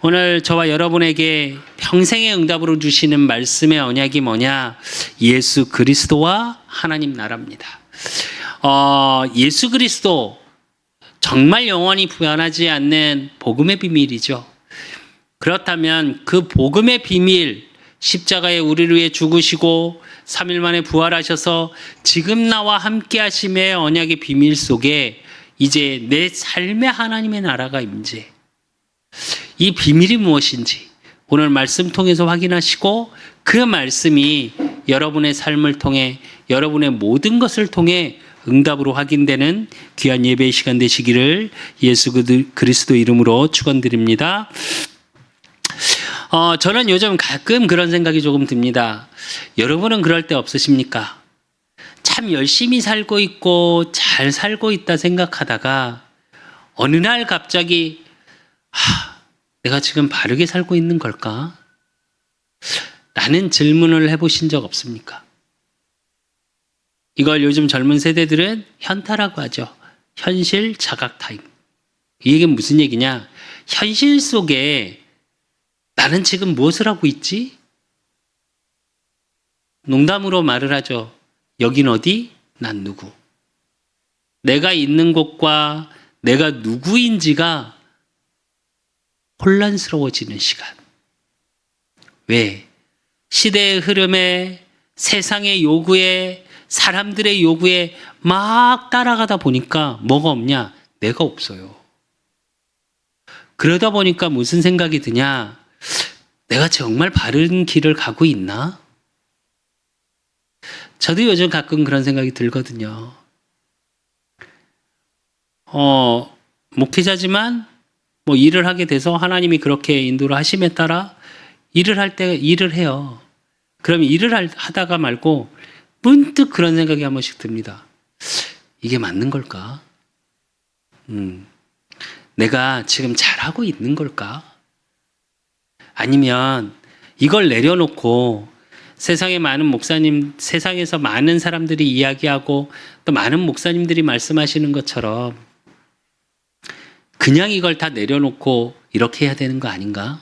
오늘 저와 여러분에게 평생의 응답으로 주시는 말씀의 언약이 뭐냐? 예수 그리스도와 하나님 나라입니다. 예수 그리스도 정말 영원히 변하지 않는 복음의 비밀이죠. 그렇다면 그 복음의 비밀, 십자가에 우리를 위해 죽으시고 3일 만에 부활하셔서 지금 나와 함께 하심의 언약의 비밀 속에 이제 내 삶의 하나님의 나라가 임재. 이 비밀이 무엇인지 오늘 말씀 통해서 확인하시고 그 말씀이 여러분의 삶을 통해 여러분의 모든 것을 통해 응답으로 확인되는 귀한 예배의 시간 되시기를 예수 그리스도 이름으로 축원드립니다. 저는 요즘 가끔 그런 생각이 조금 듭니다. 여러분은 그럴 때 없으십니까? 참 열심히 살고 있고 잘 살고 있다 생각하다가 어느 날 갑자기 내가 지금 바르게 살고 있는 걸까? 라는 질문을 해보신 적 없습니까? 이걸 요즘 젊은 세대들은 현타라고 하죠. 현실 자각 타임. 이 얘기는 무슨 얘기냐? 현실 속에 나는 지금 무엇을 하고 있지? 농담으로 말을 하죠. 여긴 어디? 난 누구? 내가 있는 곳과 내가 누구인지가 혼란스러워지는 시간. 왜? 시대의 흐름에, 세상의 요구에, 사람들의 요구에 막 따라가다 보니까 뭐가 없냐? 내가 없어요. 그러다 보니까 무슨 생각이 드냐? 내가 정말 바른 길을 가고 있나? 저도 요즘 가끔 그런 생각이 들거든요. 목회자지만 일을 하게 돼서 하나님이 그렇게 인도를 하심에 따라 일을 할 때 일을 해요. 그럼 일을 하다가 말고 문득 그런 생각이 한 번씩 듭니다. 이게 맞는 걸까? 내가 지금 잘하고 있는 걸까? 아니면 이걸 내려놓고 세상에 많은 목사님, 세상에서 많은 사람들이 이야기하고 또 많은 목사님들이 말씀하시는 것처럼 그냥 이걸 다 내려놓고 이렇게 해야 되는 거 아닌가?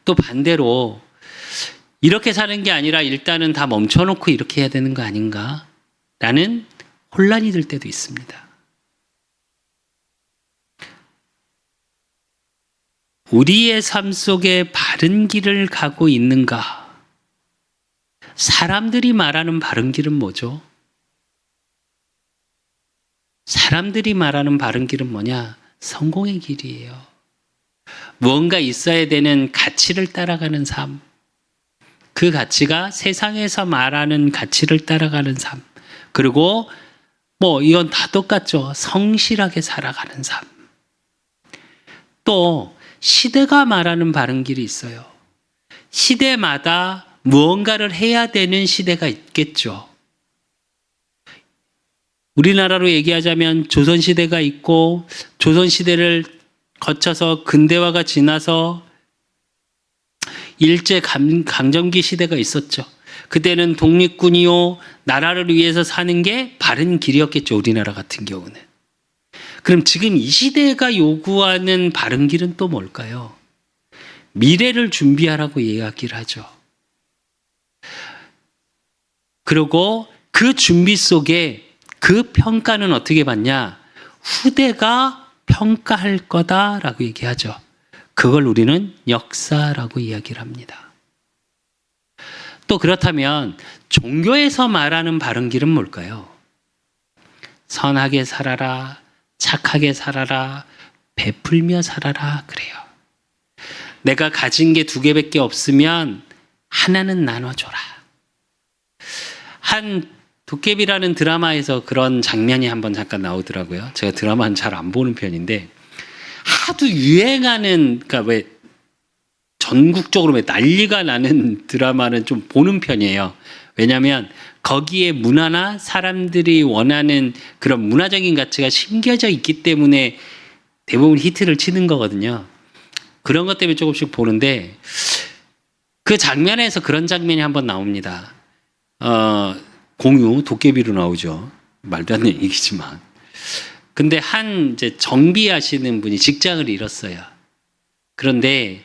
또 반대로 이렇게 사는 게 아니라 일단은 다 멈춰놓고 이렇게 해야 되는 거 아닌가? 라는 혼란이 들 때도 있습니다. 우리의 삶 속에 바른 길을 가고 있는가? 사람들이 말하는 바른 길은 뭐죠? 사람들이 말하는 바른 길은 뭐냐? 성공의 길이에요. 무언가 있어야 되는 가치를 따라가는 삶. 그 가치가 세상에서 말하는 가치를 따라가는 삶. 그리고 이건 다 똑같죠. 성실하게 살아가는 삶. 또 시대가 말하는 바른 길이 있어요. 시대마다 무언가를 해야 되는 시대가 있겠죠. 우리나라로 얘기하자면 조선시대가 있고 조선시대를 거쳐서 근대화가 지나서 일제강점기 시대가 있었죠. 그때는 독립군이요 나라를 위해서 사는 게 바른 길이었겠죠. 우리나라 같은 경우는. 그럼 지금 이 시대가 요구하는 바른 길은 또 뭘까요? 미래를 준비하라고 이야기를 하죠. 그리고 그 준비 속에 그 평가는 어떻게 받냐? 후대가 평가할 거다라고 얘기하죠. 그걸 우리는 역사라고 이야기를 합니다. 또 그렇다면 종교에서 말하는 바른 길은 뭘까요? 선하게 살아라, 착하게 살아라, 베풀며 살아라 그래요. 내가 가진 게 2개밖에 없으면 하나는 나눠줘라. 한 도깨비라는 드라마에서 그런 장면이 한번 잠깐 나오더라고요. 제가 드라마는 잘 안 보는 편인데 하도 유행하는, 그러니까 왜 전국적으로 왜 난리가 나는 드라마는 좀 보는 편이에요. 왜냐하면 거기에 문화나 사람들이 원하는 그런 문화적인 가치가 심겨져 있기 때문에 대부분 히트를 치는 거거든요. 그런 것 때문에 조금씩 보는데 그 장면에서 그런 장면이 한번 나옵니다. 공유 도깨비로 나오죠. 말도 안 되는 얘기지만. 근데 이제 정비하시는 분이 직장을 잃었어요. 그런데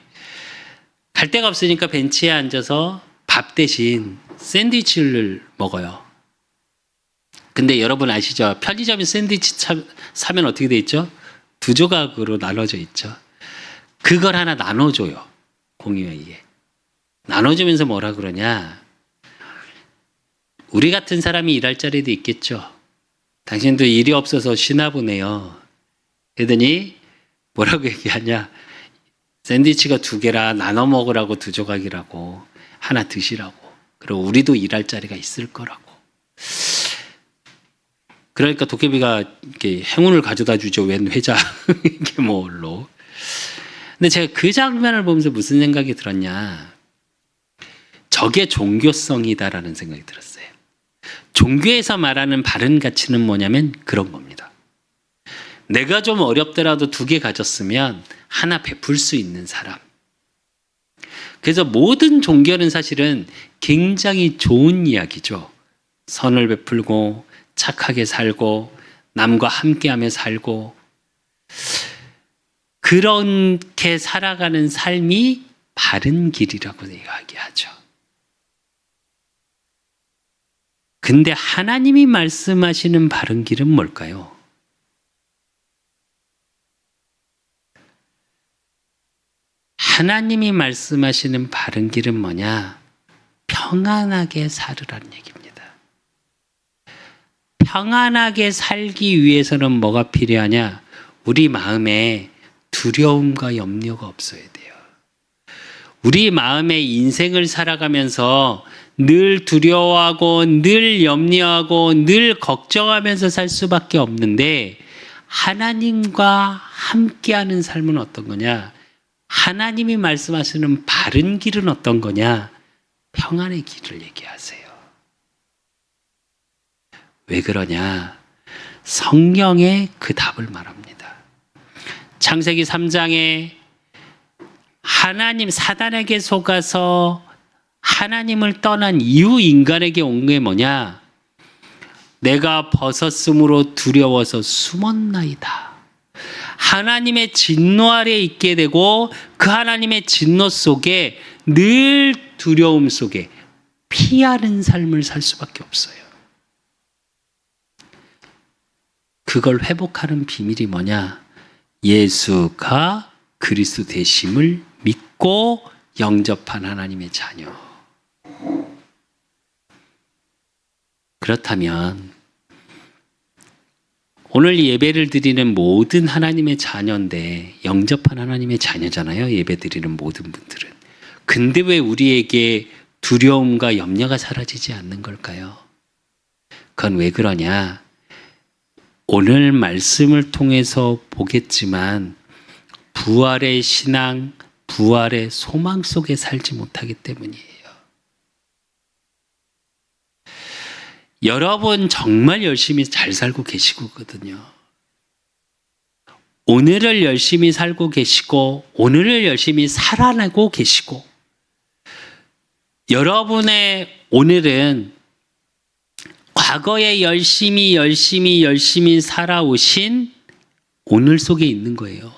갈 데가 없으니까 벤치에 앉아서 밥 대신 샌드위치를 먹어요. 근데 여러분 아시죠? 편의점에 샌드위치 사면 어떻게 돼 있죠? 2조각으로 나눠져 있죠. 그걸 하나 나눠줘요. 공유회의에. 나눠주면서 뭐라 그러냐? 우리 같은 사람이 일할 자리도 있겠죠. 당신도 일이 없어서 쉬나 보네요. 그러더니 뭐라고 얘기하냐? 샌드위치가 2개라 나눠 먹으라고 2조각이라고 하나 드시라고. 그리고 우리도 일할 자리가 있을 거라고. 그러니까 도깨비가 이렇게 행운을 가져다 주죠. 웬 회자 이게 뭘로. 근데 제가 그 장면을 보면서 무슨 생각이 들었냐? 저게 종교성이다라는 생각이 들었어요. 종교에서 말하는 바른 가치는 뭐냐면 그런 겁니다. 내가 좀 어렵더라도 2개 가졌으면 하나 베풀 수 있는 사람. 그래서 모든 종교는 사실은 굉장히 좋은 이야기죠. 선을 베풀고 착하게 살고 남과 함께하며 살고 그렇게 살아가는 삶이 바른 길이라고 이야기하죠. 근데 하나님이 말씀하시는 바른 길은 뭘까요? 하나님이 말씀하시는 바른 길은 뭐냐? 평안하게 살으라는 얘기입니다. 평안하게 살기 위해서는 뭐가 필요하냐? 우리 마음에 두려움과 염려가 없어야 돼요. 우리 마음에 인생을 살아가면서 늘 두려워하고 늘 염려하고 늘 걱정하면서 살 수밖에 없는데 하나님과 함께하는 삶은 어떤 거냐? 하나님이 말씀하시는 바른 길은 어떤 거냐? 평안의 길을 얘기하세요. 왜 그러냐? 성경에 그 답을 말합니다. 창세기 3장에 하나님 사단에게 속아서 하나님을 떠난 이후 인간에게 온 게 뭐냐? 내가 벗었으므로 두려워서 숨었나이다. 하나님의 진노 아래 있게 되고 그 하나님의 진노 속에 늘 두려움 속에 피하는 삶을 살 수밖에 없어요. 그걸 회복하는 비밀이 뭐냐? 예수가 그리스도 되심을 믿고 영접한 하나님의 자녀. 그렇다면 오늘 예배를 드리는 모든 하나님의 자녀인데 영접한 하나님의 자녀잖아요. 예배 드리는 모든 분들은. 근데 왜 우리에게 두려움과 염려가 사라지지 않는 걸까요? 그건 왜 그러냐? 오늘 말씀을 통해서 보겠지만 부활의 신앙, 부활의 소망 속에 살지 못하기 때문이에요. 여러분 정말 열심히 잘 살고 계시거든요. 오늘을 열심히 살고 계시고 오늘을 열심히 살아내고 계시고 여러분의 오늘은 과거에 열심히 살아오신 오늘 속에 있는 거예요.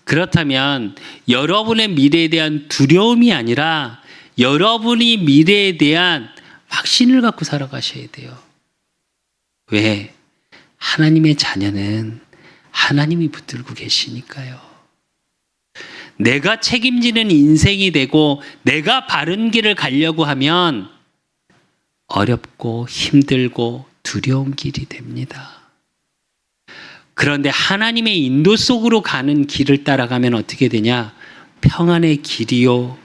그렇다면 여러분의 미래에 대한 두려움이 아니라 여러분이 미래에 대한 확신을 갖고 살아가셔야 돼요. 왜? 하나님의 자녀는 하나님이 붙들고 계시니까요. 내가 책임지는 인생이 되고 내가 바른 길을 가려고 하면 어렵고 힘들고 두려운 길이 됩니다. 그런데 하나님의 인도 속으로 가는 길을 따라가면 어떻게 되냐? 평안의 길이요.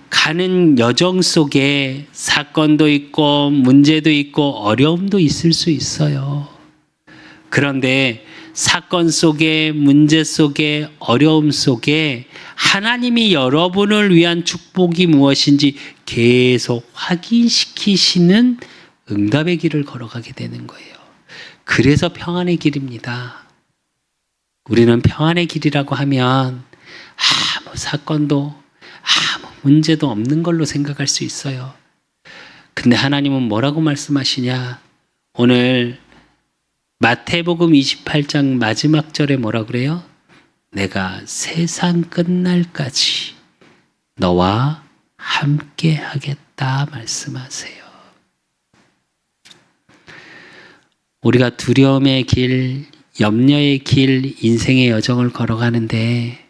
가는 여정 속에 사건도 있고 문제도 있고 어려움도 있을 수 있어요. 그런데 사건 속에 문제 속에 어려움 속에 하나님이 여러분을 위한 축복이 무엇인지 계속 확인시키시는 응답의 길을 걸어가게 되는 거예요. 그래서 평안의 길입니다. 우리는 평안의 길이라고 하면 아무 사건도 아무 문제도 없는 걸로 생각할 수 있어요. 근데 하나님은 뭐라고 말씀하시냐? 오늘 마태복음 28장 마지막 절에 뭐라 그래요? 내가 세상 끝날까지 너와 함께 하겠다 말씀하세요. 우리가 두려움의 길, 염려의 길, 인생의 여정을 걸어가는데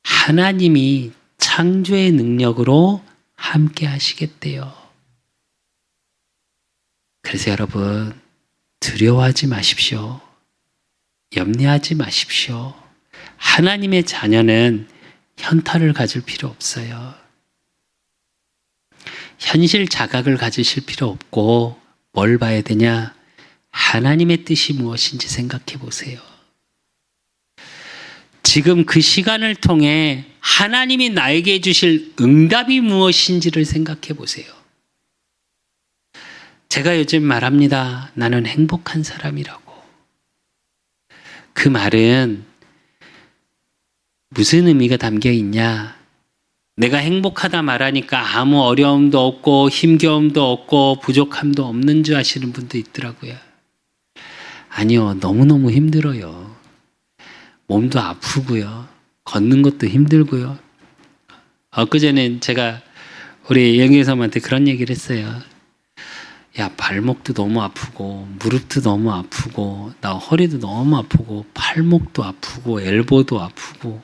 하나님이 창조의 능력으로 함께 하시겠대요. 그래서 여러분, 두려워하지 마십시오. 염려하지 마십시오. 하나님의 자녀는 현타를 가질 필요 없어요. 현실 자각을 가지실 필요 없고 뭘 봐야 되냐? 하나님의 뜻이 무엇인지 생각해 보세요. 지금 그 시간을 통해 하나님이 나에게 주실 응답이 무엇인지를 생각해 보세요. 제가 요즘 말합니다. 나는 행복한 사람이라고. 그 말은 무슨 의미가 담겨 있냐? 내가 행복하다 말하니까 아무 어려움도 없고 힘겨움도 없고 부족함도 없는 줄 아시는 분도 있더라고요. 아니요, 너무너무 힘들어요. 몸도 아프고요. 걷는 것도 힘들고요. 엊그제는 제가 우리 영희사님한테 그런 얘기를 했어요. 야, 발목도 너무 아프고 무릎도 너무 아프고 나 허리도 너무 아프고 팔목도 아프고 엘보도 아프고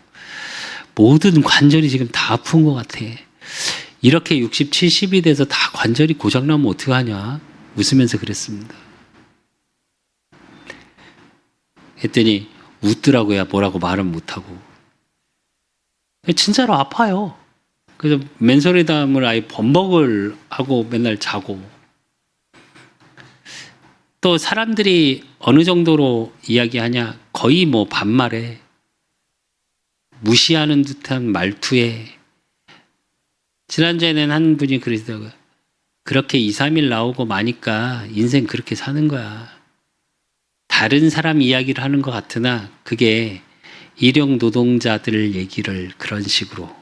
모든 관절이 지금 다 아픈 것 같아. 이렇게 60, 70이 돼서 다 관절이 고장나면 어떡하냐? 웃으면서 그랬습니다. 했더니 웃더라고요. 뭐라고 말은 못하고. 진짜로 아파요. 그래서 맨손에담을 아예 범벅을 하고 맨날 자고. 또 사람들이 어느 정도로 이야기하냐? 거의 뭐 반말에 무시하는 듯한 말투에. 지난주에는 한 분이 그러시더라고요. 그렇게 2, 3일 나오고 마니까 인생 그렇게 사는 거야. 다른 사람 이야기를 하는 것 같으나 그게 일용 노동자들 얘기를 그런 식으로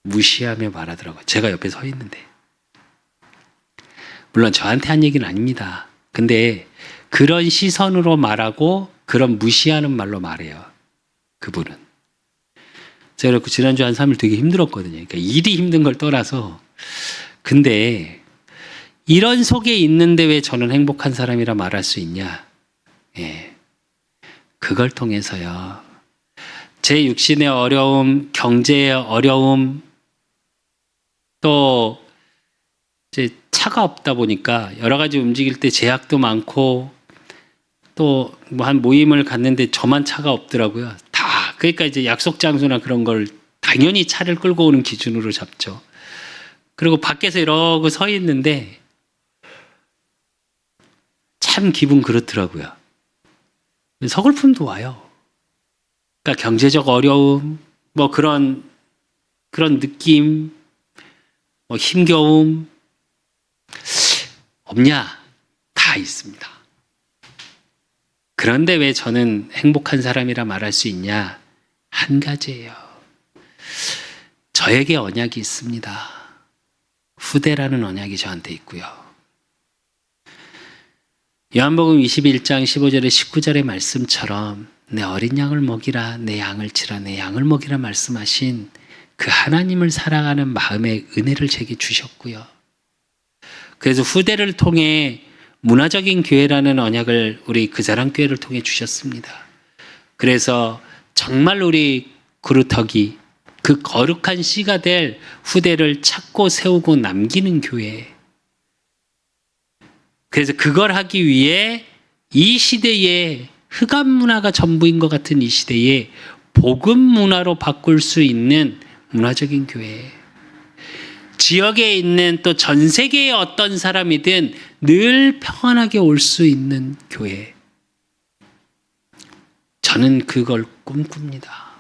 무시하며 말하더라고요. 제가 옆에 서 있는데. 물론 저한테 한 얘기는 아닙니다. 근데 그런 시선으로 말하고 그런 무시하는 말로 말해요. 그분은. 제가 그 지난주 한 3일 되게 힘들었거든요. 그러니까 일이 힘든 걸 떠나서. 근데 이런 속에 있는데 왜 저는 행복한 사람이라 말할 수 있냐? 예. 그걸 통해서요. 제 육신의 어려움, 경제의 어려움, 또 이제 차가 없다 보니까 여러 가지 움직일 때 제약도 많고 또 뭐 한 모임을 갔는데 저만 차가 없더라고요. 다 그러니까 이제 약속 장소나 그런 걸 당연히 차를 끌고 오는 기준으로 잡죠. 그리고 밖에서 이러고 서 있는데 참 기분 그렇더라고요. 서글픔도 와요. 그러니까 경제적 어려움, 뭐 그런 느낌, 뭐 힘겨움 없냐? 다 있습니다. 그런데 왜 저는 행복한 사람이라 말할 수 있냐? 한 가지예요. 저에게 언약이 있습니다. 후대라는 언약이 저한테 있고요. 요한복음 21장 15절에 19절의 말씀처럼 내 어린 양을 먹이라, 내 양을 치라, 내 양을 먹이라 말씀하신 그 하나님을 사랑하는 마음의 은혜를 제게 주셨고요. 그래서 후대를 통해 문화적인 교회라는 언약을 우리 그사랑교회를 통해 주셨습니다. 그래서 정말 우리 그루터기 그 거룩한 씨가 될 후대를 찾고 세우고 남기는 교회. 그래서 그걸 하기 위해 이 시대에 흑암 문화가 전부인 것 같은 이 시대에 복음 문화로 바꿀 수 있는 문화적인 교회. 지역에 있는 또 전 세계의 어떤 사람이든 늘 평안하게 올 수 있는 교회. 저는 그걸 꿈꿉니다.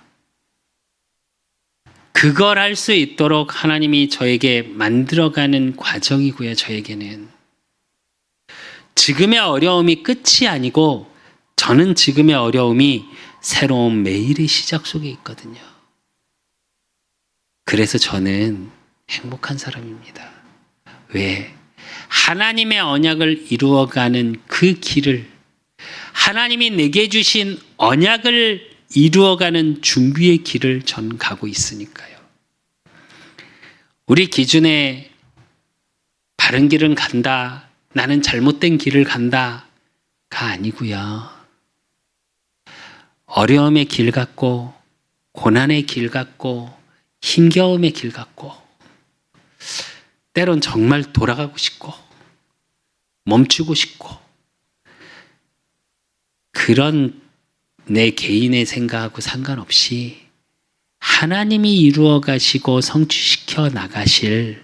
그걸 할 수 있도록 하나님이 저에게 만들어가는 과정이고요. 저에게는. 지금의 어려움이 끝이 아니고 저는 지금의 어려움이 새로운 매일의 시작 속에 있거든요. 그래서 저는 행복한 사람입니다. 왜? 하나님의 언약을 이루어가는 그 길을, 하나님이 내게 주신 언약을 이루어가는 준비의 길을 전 가고 있으니까요. 우리 기준에 바른 길은 간다, 나는 잘못된 길을 간다가 아니고요. 어려움의 길 같고 고난의 길 같고 힘겨움의 길 같고 때론 정말 돌아가고 싶고 멈추고 싶고 그런 내 개인의 생각하고 상관없이 하나님이 이루어 가시고 성취시켜 나가실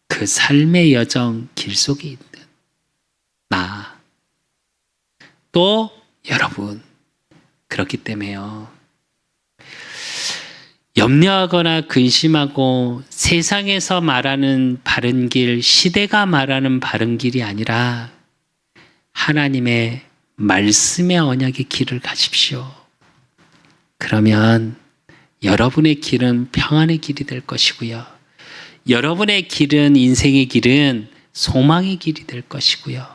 그 삶의 여정 길 속에 있는 나, 또 여러분, 그렇기 때문에요. 염려하거나 근심하고 세상에서 말하는 바른 길, 시대가 말하는 바른 길이 아니라 하나님의 말씀의 언약의 길을 가십시오. 그러면 여러분의 길은 평안의 길이 될 것이고요. 여러분의 길은, 인생의 길은 소망의 길이 될 것이고요.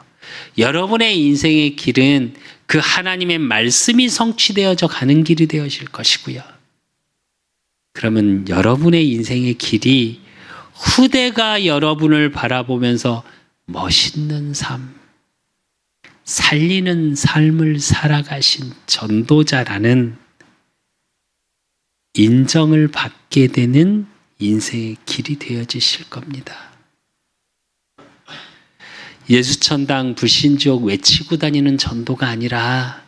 여러분의 인생의 길은 그 하나님의 말씀이 성취되어져 가는 길이 되어질 것이고요. 그러면 여러분의 인생의 길이 후대가 여러분을 바라보면서 멋있는 삶, 살리는 삶을 살아가신 전도자라는 인정을 받게 되는 인생의 길이 되어지실 겁니다. 예수천당 불신지옥 외치고 다니는 전도가 아니라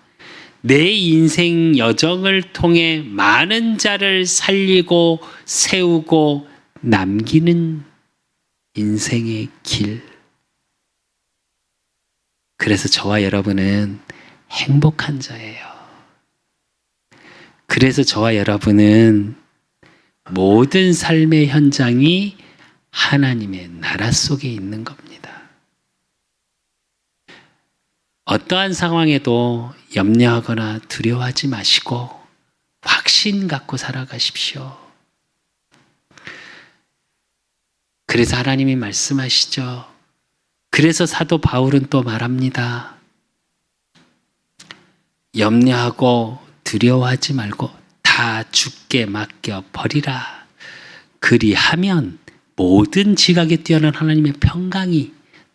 내 인생 여정을 통해 많은 자를 살리고 세우고 남기는 인생의 길. 그래서 저와 여러분은 행복한 자예요. 그래서 저와 여러분은 모든 삶의 현장이 하나님의 나라 속에 있는 겁니다. 어떠한 상황에도 염려하거나 두려워하지 마시고 확신 갖고 살아가십시오. 그래서 하나님이 말씀하시죠. 그래서 사도 바울은 또 말합니다. 염려하고 두려워하지 말고 다 주께 맡겨 버리라. 그리하면 모든 지각에 뛰어난 하나님의 평강이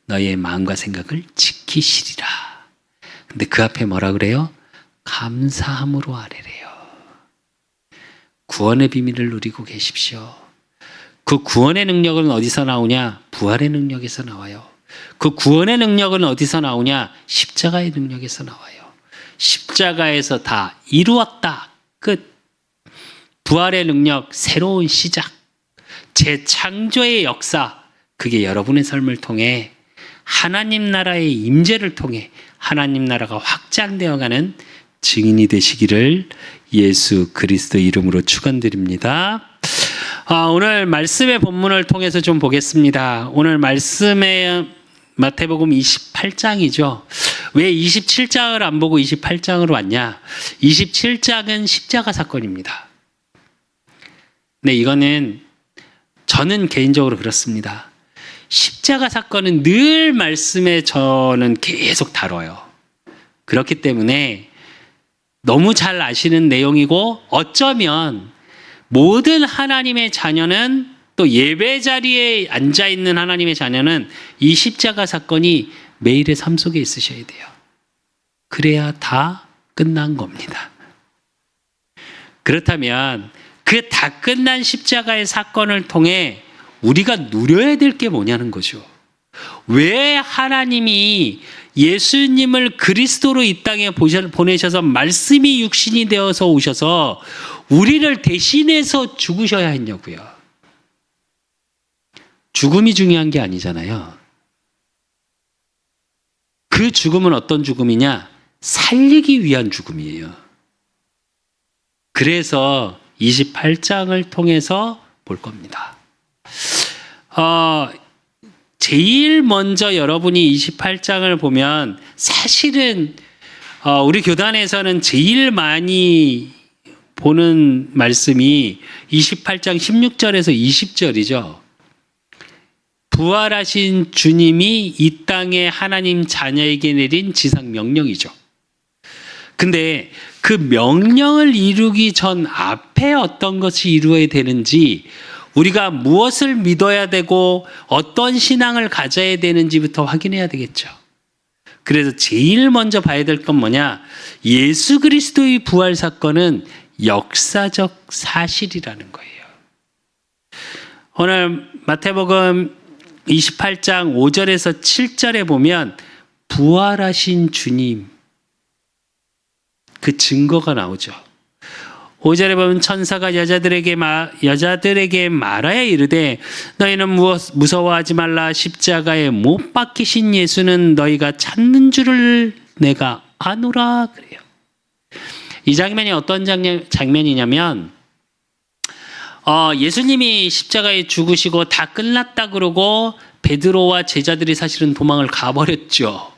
너의 마음과 생각을 지키시리라. 근데 그 앞에 뭐라 그래요? 감사함으로 아뢰래요. 구원의 비밀을 누리고 계십시오. 그 구원의 능력은 어디서 나오냐? 부활의 능력에서 나와요. 그 구원의 능력은 어디서 나오냐? 십자가의 능력에서 나와요. 십자가에서 다 이루었다. 끝. 부활의 능력, 새로운 시작, 재창조의 역사, 그게 여러분의 삶을 통해 하나님 나라의 임재를 통해 하나님 나라가 확장되어가는 증인이 되시기를 예수 그리스도 이름으로 축원드립니다. 오늘 말씀의 본문을 통해서 좀 보겠습니다. 오늘 말씀의 마태복음 28장이죠. 왜 27장을 안 보고 28장으로 왔냐? 27장은 십자가 사건입니다. 네, 이거는 저는 개인적으로 그렇습니다. 십자가 사건은 늘 말씀에 저는 계속 다뤄요. 그렇기 때문에 너무 잘 아시는 내용이고 어쩌면 모든 하나님의 자녀는 또 예배 자리에 앉아있는 하나님의 자녀는 이 십자가 사건이 매일의 삶 속에 있으셔야 돼요. 그래야 다 끝난 겁니다. 그렇다면 그 다 끝난 십자가의 사건을 통해 우리가 누려야 될 게 뭐냐는 거죠. 왜 하나님이 예수님을 그리스도로 이 땅에 보내셔서 말씀이 육신이 되어서 오셔서 우리를 대신해서 죽으셔야 했냐고요. 죽음이 중요한 게 아니잖아요. 그 죽음은 어떤 죽음이냐? 살리기 위한 죽음이에요. 그래서 28장을 통해서 볼 겁니다. 제일 먼저 여러분이 28장을 보면 사실은 우리 교단에서는 제일 많이 보는 말씀이 28장 16절에서 20절이죠. 부활하신 주님이 이 땅에 하나님 자녀에게 내린 지상 명령이죠. 근데 그 명령을 이루기 전 앞에 어떤 것이 이루어야 되는지 우리가 무엇을 믿어야 되고 어떤 신앙을 가져야 되는지부터 확인해야 되겠죠. 그래서 제일 먼저 봐야 될 건 뭐냐? 예수 그리스도의 부활 사건은 역사적 사실이라는 거예요. 오늘 마태복음 28장 5절에서 7절에 보면 부활하신 주님 그 증거가 나오죠. 5절에 보면 천사가 여자들에게 말하여 이르되 너희는 무서워하지 말라. 십자가에 못 박히신 예수는 너희가 찾는 줄을 내가 아노라 그래요. 이 장면이 어떤 장면이냐면 예수님이 십자가에 죽으시고 다 끝났다 그러고 베드로와 제자들이 사실은 도망을 가버렸죠.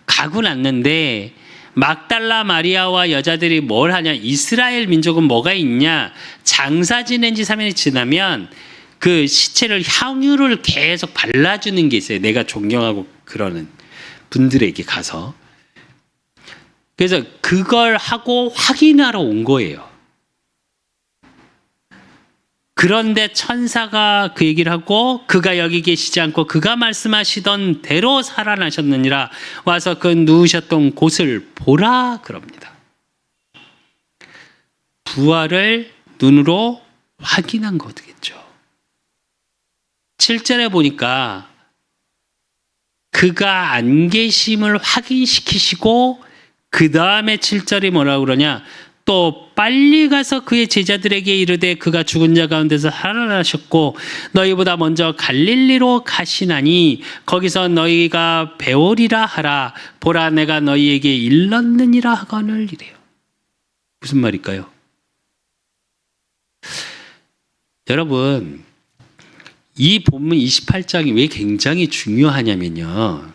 가고 났는데 막달라 마리아와 여자들이 뭘 하냐? 이스라엘 민족은 뭐가 있냐? 장사 지낸 지 3일이 지나면 그 시체를 향유를 계속 발라주는 게 있어요. 내가 존경하고 그러는 분들에게 가서. 그래서 그걸 하고 확인하러 온 거예요. 그런데 천사가 그 얘기를 하고 그가 여기 계시지 않고 그가 말씀하시던 대로 살아나셨느니라. 와서 그 누우셨던 곳을 보라 그럽니다. 부활을 눈으로 확인한 거겠죠. 7절에 보니까 그가 안 계심을 확인시키시고 그 다음에 7절이 뭐라고 그러냐? 또 빨리 가서 그의 제자들에게 이르되 그가 죽은 자 가운데서 살아나셨고 너희보다 먼저 갈릴리로 가시나니 거기서 너희가 배우리라 하라. 보라 내가 너희에게 일렀느니라 하거늘 이래요. 무슨 말일까요? 여러분, 이 본문 28장이 왜 굉장히 중요하냐면요.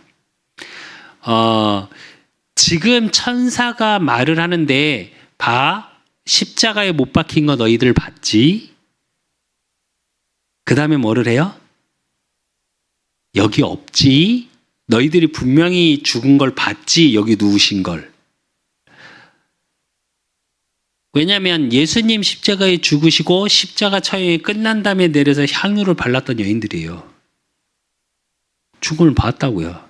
지금 천사가 말을 하는데 봐, 십자가에 못 박힌 거 너희들 봤지? 그 다음에 뭐를 해요? 여기 없지? 너희들이 분명히 죽은 걸 봤지? 여기 누우신 걸. 왜냐하면 예수님 십자가에 죽으시고 십자가 처형이 끝난 다음에 내려서 향유를 발랐던 여인들이에요. 죽음을 봤다고요.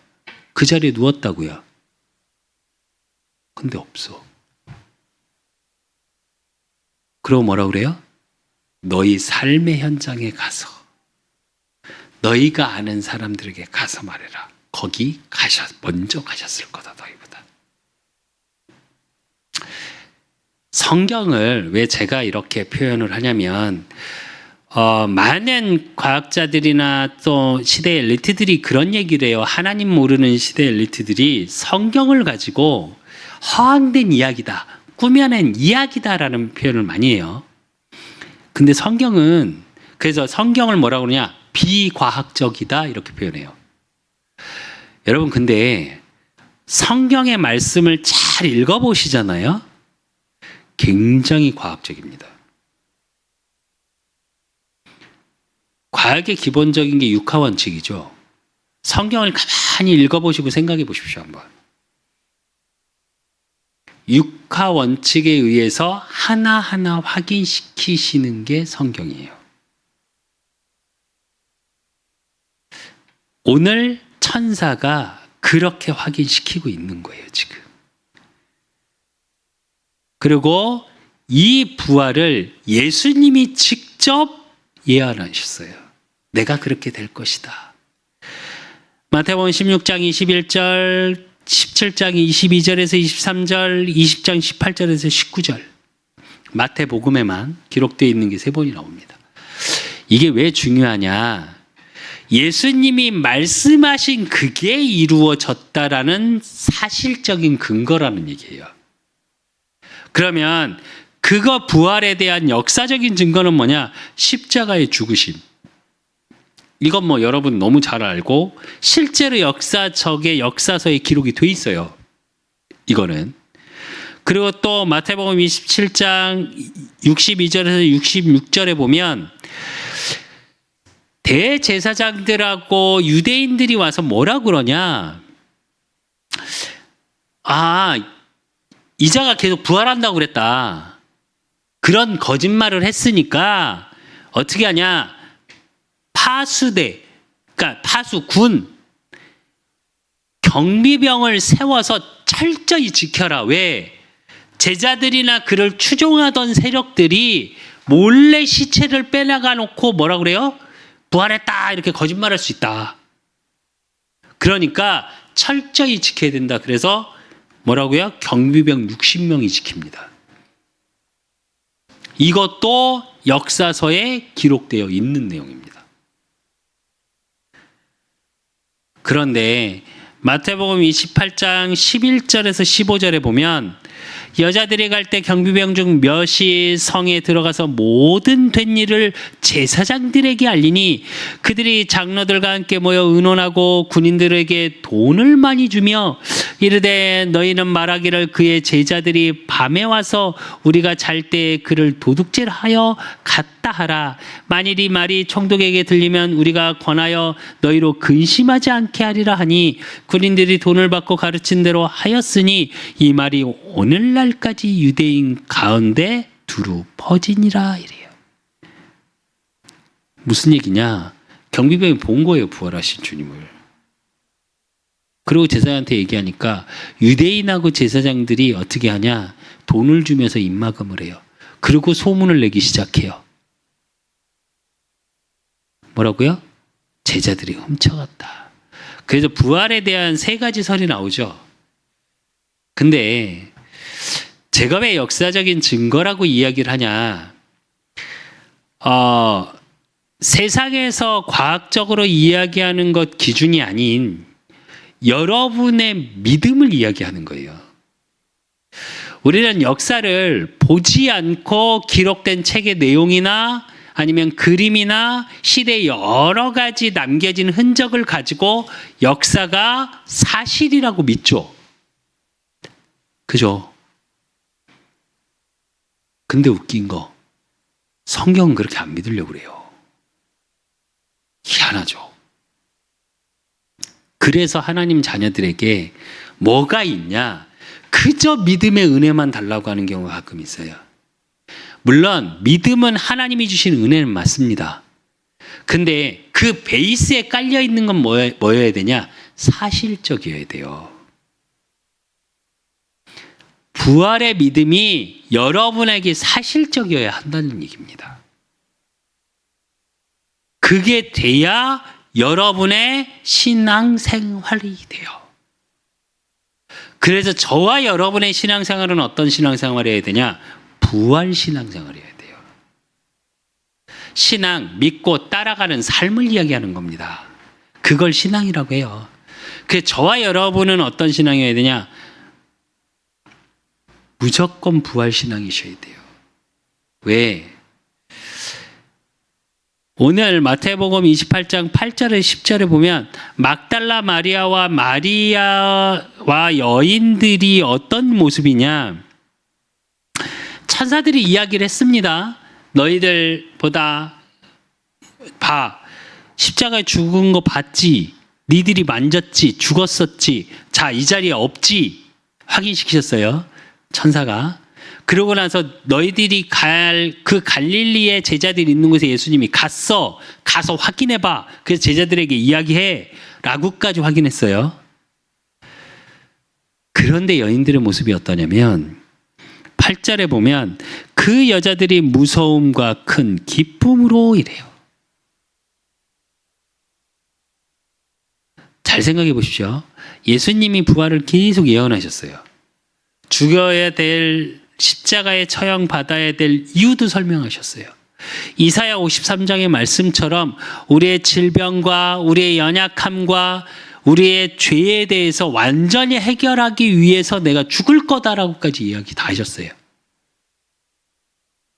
그 자리에 누웠다고요. 근데 없어. 그러고 뭐라 그래요? 너희 삶의 현장에 가서 너희가 아는 사람들에게 가서 말해라. 거기 먼저 가셨을 거다 너희보다. 성경을 왜 제가 이렇게 표현을 하냐면 많은 과학자들이나 또 시대 엘리트들이 그런 얘기를 해요. 하나님 모르는 시대 엘리트들이 성경을 가지고 허황된 이야기다, 꾸며낸 이야기다라는 표현을 많이 해요. 근데 성경은 그래서 성경을 뭐라고 그러냐? 비과학적이다 이렇게 표현해요. 여러분 근데 성경의 말씀을 잘 읽어보시잖아요. 굉장히 과학적입니다. 과학의 기본적인 게 육하 원칙이죠. 성경을 가만히 읽어보시고 생각해 보십시오 한번. 육하 원칙에 의해서 하나하나 확인시키시는 게 성경이에요. 오늘 천사가 그렇게 확인시키고 있는 거예요, 지금. 그리고 이 부활을 예수님이 직접 예언하셨어요. 내가 그렇게 될 것이다. 마태복음 16장 21절, 17장 22절에서 23절, 20장 18절에서 19절. 마태복음에만 기록되어 있는 게 3번이 나옵니다. 이게 왜 중요하냐? 예수님이 말씀하신 그게 이루어졌다라는 사실적인 근거라는 얘기예요. 그러면 그거 부활에 대한 역사적인 증거는 뭐냐? 십자가의 죽으심. 이건 뭐 여러분 너무 잘 알고 실제로 역사서에 기록이 돼 있어요. 이거는. 그리고 또 마태복음 27장 62절에서 66절에 보면 대제사장들하고 유대인들이 와서 뭐라 그러냐? 이자가 계속 부활한다고 그랬다. 그런 거짓말을 했으니까 어떻게 하냐? 파수대, 그러니까 파수군, 경비병을 세워서 철저히 지켜라. 왜? 제자들이나 그를 추종하던 세력들이 몰래 시체를 빼나가 놓고 뭐라 그래요? 부활했다 이렇게 거짓말할 수 있다. 그러니까 철저히 지켜야 된다. 그래서 뭐라고요? 경비병 60명이 지킵니다. 이것도 역사서에 기록되어 있는 내용입니다. 그런데 마태복음 28장 11절에서 15절에 보면 여자들이 갈 때 경비병 중 몇이 성에 들어가서 모든 된 일을 제사장들에게 알리니 그들이 장로들과 함께 모여 의논하고 군인들에게 돈을 많이 주며 이르되 너희는 말하기를 그의 제자들이 밤에 와서 우리가 잘 때 그를 도둑질하여 갔다 하라. 만일 이 말이 총독에게 들리면 우리가 권하여 너희로 근심하지 않게 하리라 하니 군인들이 돈을 받고 가르친 대로 하였으니 이 말이 오늘날까지 유대인 가운데 두루 퍼지니라 이래요. 무슨 얘기냐? 경비병이 본 거예요, 부활하신 주님을. 그리고 제사장한테 얘기하니까 유대인하고 제사장들이 어떻게 하냐? 돈을 주면서 입막음을 해요. 그리고 소문을 내기 시작해요. 뭐라고요? 제자들이 훔쳐갔다. 그래서 부활에 대한 세 가지 설이 나오죠. 근데 제가 왜 역사적인 증거라고 이야기를 하냐? 세상에서 과학적으로 이야기하는 것 기준이 아닌 여러분의 믿음을 이야기하는 거예요. 우리는 역사를 보지 않고 기록된 책의 내용이나 아니면 그림이나 시대의 여러 가지 남겨진 흔적을 가지고 역사가 사실이라고 믿죠. 그죠? 근데 웃긴 거, 성경은 그렇게 안 믿으려고 그래요. 희한하죠. 그래서 하나님 자녀들에게 뭐가 있냐? 그저 믿음의 은혜만 달라고 하는 경우가 가끔 있어요. 물론 믿음은 하나님이 주신 은혜는 맞습니다. 근데 그 베이스에 깔려 있는 건 뭐여야 되냐? 사실적이어야 돼요. 부활의 믿음이 여러분에게 사실적이어야 한다는 얘기입니다. 그게 돼야 여러분의 신앙생활이 돼요. 그래서 저와 여러분의 신앙생활은 어떤 신앙생활을 해야 되냐? 부활 신앙생활을 해야 돼요. 신앙, 믿고 따라가는 삶을 이야기하는 겁니다. 그걸 신앙이라고 해요. 그래서 저와 여러분은 어떤 신앙이어야 되냐? 무조건 부활 신앙이셔야 돼요. 왜? 오늘 마태복음 28장 8절에 10절에 보면 막달라 마리아와 여인들이 어떤 모습이냐? 천사들이 이야기를 했습니다. 너희들보다 봐. 십자가에 죽은 거 봤지? 니들이 만졌지? 죽었었지? 자, 이 자리에 없지? 확인시키셨어요. 천사가. 그러고 나서 너희들이 그 갈릴리의 제자들이 있는 곳에 예수님이 가서 확인해봐. 그래서 제자들에게 이야기해. 라고까지 확인했어요. 그런데 여인들의 모습이 어떠냐면 8절에 보면 그 여자들이 무서움과 큰 기쁨으로 이래요. 잘 생각해 보십시오. 예수님이 부활을 계속 예언하셨어요. 죽어야 될 십자가에 처형받아야 될 이유도 설명하셨어요. 이사야 53장의 말씀처럼 우리의 질병과 우리의 연약함과 우리의 죄에 대해서 완전히 해결하기 위해서 내가 죽을 거다라고까지 이야기 다 하셨어요.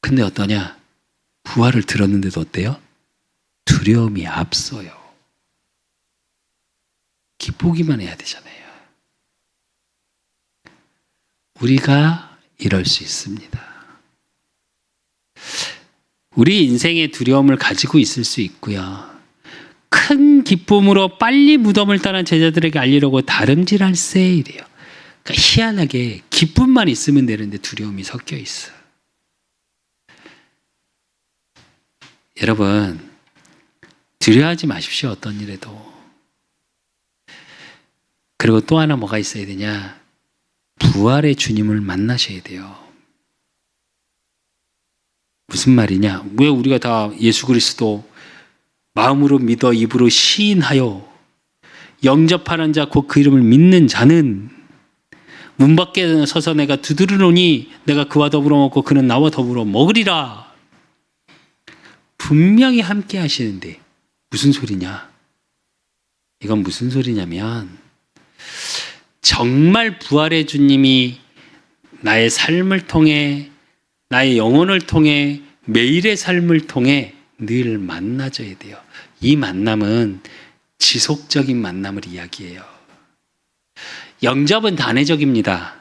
근데 어떠냐? 부활을 들었는데도 어때요? 두려움이 앞서요. 기쁘기만 해야 되잖아요. 우리가 이럴 수 있습니다. 우리 인생의 두려움을 가지고 있을 수 있고요. 큰 기쁨으로 빨리 무덤을 떠난 제자들에게 알리려고 다름질할세 이래요. 그러니까 희한하게 기쁨만 있으면 되는데 두려움이 섞여 있어. 여러분, 두려워하지 마십시오. 어떤 일에도. 그리고 또 하나 뭐가 있어야 되냐? 부활의 주님을 만나셔야 돼요. 무슨 말이냐? 왜 우리가 다 예수 그리스도 마음으로 믿어 입으로 시인하여 영접하는 자 곧 그 이름을 믿는 자는 문 밖에 서서 내가 두드리노니 내가 그와 더불어 먹고 그는 나와 더불어 먹으리라. 분명히 함께 하시는데 무슨 소리냐? 이건 무슨 소리냐면 정말 부활의 주님이 나의 삶을 통해 나의 영혼을 통해 매일의 삶을 통해 늘 만나줘야 돼요. 이 만남은 지속적인 만남을 이야기해요. 영접은 단회적입니다.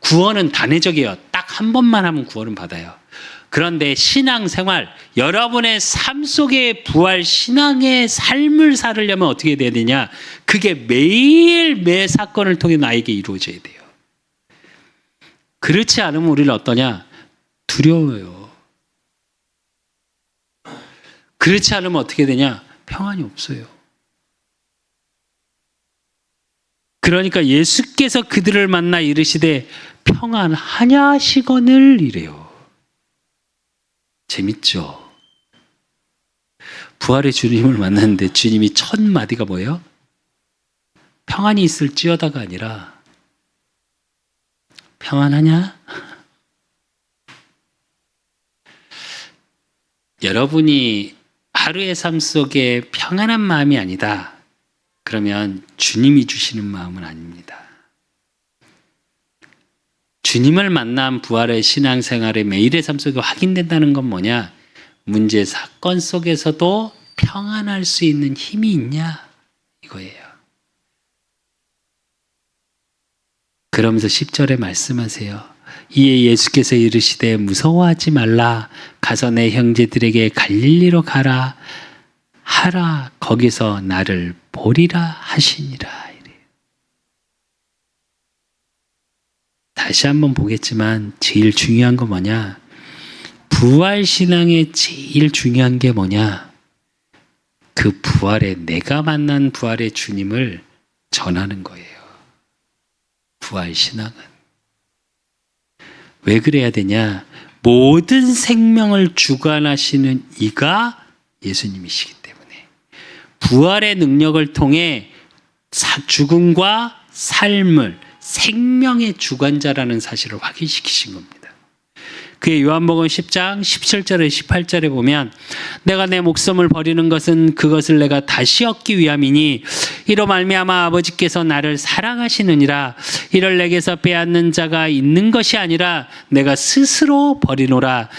구원은 단회적이에요. 딱 한 번만 하면 구원은 받아요. 그런데 신앙생활, 여러분의 삶 속에 부활 신앙의 삶을 살으려면 어떻게 돼야 되냐? 그게 매일 매 사건을 통해 나에게 이루어져야 돼요. 그렇지 않으면 우리는 어떠냐? 두려워요. 그렇지 않으면 어떻게 되냐? 평안이 없어요. 그러니까 예수께서 그들을 만나 이르시되 평안하냐 시건을 이래요. 재밌죠? 부활의 주님을 만났는데 주님이 첫 마디가 뭐예요? 평안이 있을지어다가 아니라 평안하냐? 여러분이 하루의 삶 속에 평안한 마음이 아니다. 그러면 주님이 주시는 마음은 아닙니다. 주님을 만난 부활의 신앙생활의 매일의 삶 속에 확인된다는 건 뭐냐? 문제 사건 속에서도 평안할 수 있는 힘이 있냐? 이거예요. 그러면서 10절에 말씀하세요. 이에 예수께서 이르시되 무서워하지 말라. 가서 내 형제들에게 갈릴리로 가라. 하라. 거기서 나를 보리라 하시니라. 이래요. 다시 한번 보겠지만 제일 중요한 건 뭐냐? 부활신앙의 제일 중요한 게 뭐냐? 그 부활의 내가 만난 부활의 주님을 전하는 거예요. 부활신앙은. 왜 그래야 되냐? 모든 생명을 주관하시는 이가 예수님이시기 때문에 부활의 능력을 통해 죽음과 삶을 생명의 주관자라는 사실을 확인시키신 겁니다. 그의 요한복음 10장 17절에 18절에 보면 내가 내 목숨을 버리는 것은 그것을 내가 다시 얻기 위함이니 이로 말미암아 아버지께서 나를 사랑하시느니라. 이를 내게서 빼앗는 자가 있는 것이 아니라 내가 스스로 버리노라.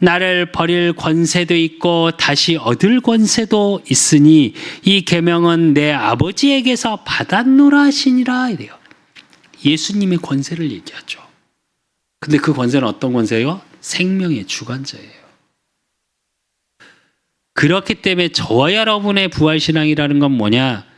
나를 버릴 권세도 있고 다시 얻을 권세도 있으니 이 계명은 내 아버지에게서 받았노라 하시니라. 이래요. 예수님의 권세를 얘기하죠. 근데 그 권세는 어떤 권세예요? 생명의 주관자예요. 그렇기 때문에 저와 여러분의 부활신앙이라는 건 뭐냐?